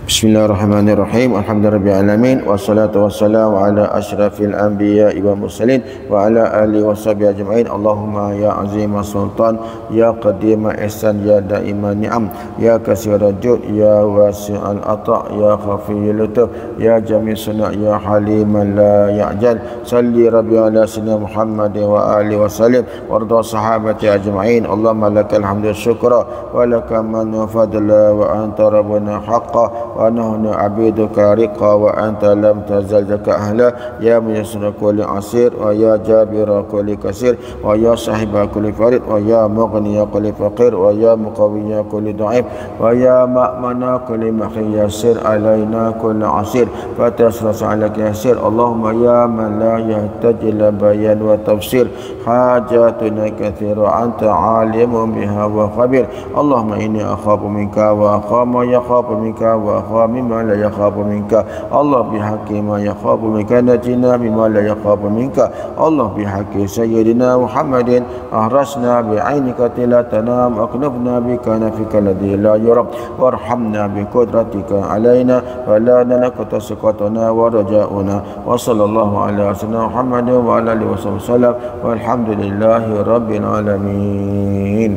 Bismillahirrahmanirrahim. Alhamdulillahirabbil alamin, wassalatu wassalamu ala asyrafil anbiya'i wal mursalin wa ala alihi washabihi ajma'in. Allahumma ya azima sultan, ya qadima ihsan, ya daima ni'am, ya kasira jud, ya wasi'al ata', ya khafiyul lutuf, ya jami' suna', ya haliman la ya'jal. Salli rabbi ala sayyidina Muhammad wa alihi wasallim warda sahabati ajma'in. Allahumma lakal hamdu syukra wa lakal manu fadla wa anta rabbuna haqqa wa nahnu abiduka riqa wa anta lam tazal zaka ahla, ya muyassira kulli asir wa ya jabira kulli kasir wa ya sahiba kulli farid wa ya mughniya kulli faqir wa ya muqawiyya kulli da'if wa ya ma'mana kulli makhiyasir alaina kulli asir fatasra alaka yasir. Allahumma ya man la yahtaj ila bayan wa tafsir hajatuna kathira anta alimun biha wa khabir. Allahumma inni akhafu minka wa akhafu yakhafu minka wa مما لا يخاف منك. الله بحق ما يخاف منك نجنا مما لا يخاف منك. الله بحق سيدنا محمد أهرسنا بعينك لا تنام أكنفنا بكنفك الذي لا يرام وارحمنا بقدرتك علينا ولا نلقت سقطنا ورجاؤنا. وصلى الله على سيدنا محمد وعلى آله وسلم والحمد لله رب العالمين.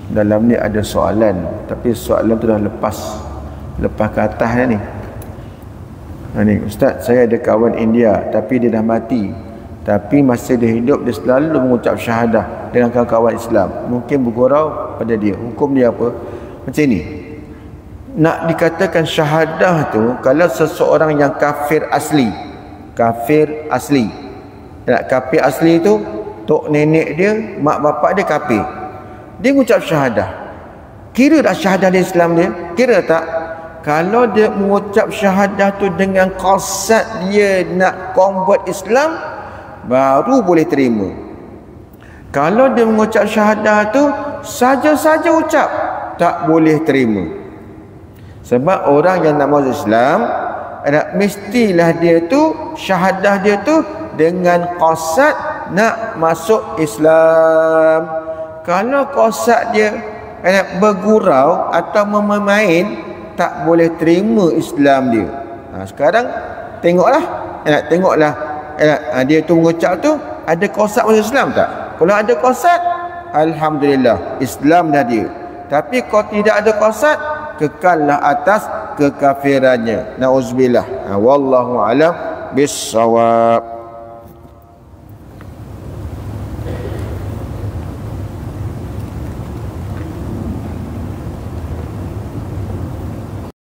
Dalam ni ada soalan, tapi soalan tu dah lepas ke atas dah ni. Ni Ustaz, saya ada kawan India tapi dia dah mati, tapi masa dia hidup dia selalu mengucap syahadah dengan kawan-kawan Islam. Mungkin bergurau pada dia, hukum dia apa? Macam ni, nak dikatakan syahadah tu kalau seseorang yang kafir asli. Kafir asli tu tok nenek dia, mak bapak dia kafir, dia mengucap syahadah, kira tak syahadah dia Islam dia? Kira tak? Kalau dia mengucap syahadah tu dengan qasad dia nak convert Islam, baru boleh terima. Kalau dia mengucap syahadah tu saja-saja ucap, tak boleh terima. Sebab orang yang nak masuk Islam, mestilah dia tu syahadah dia tu dengan qasad nak masuk Islam. Kalau qasad dia bergurau atau memain, tak boleh terima Islam dia. Sekarang tengoklah, dia tu mengucap tu ada qasad masuk Islam tak? Kalau ada qasad, alhamdulillah, Islam dah dia. Tapi kalau tidak ada qasad, kekallah atas kekafirannya. Nauzubillah. Wallahu alam bissawab.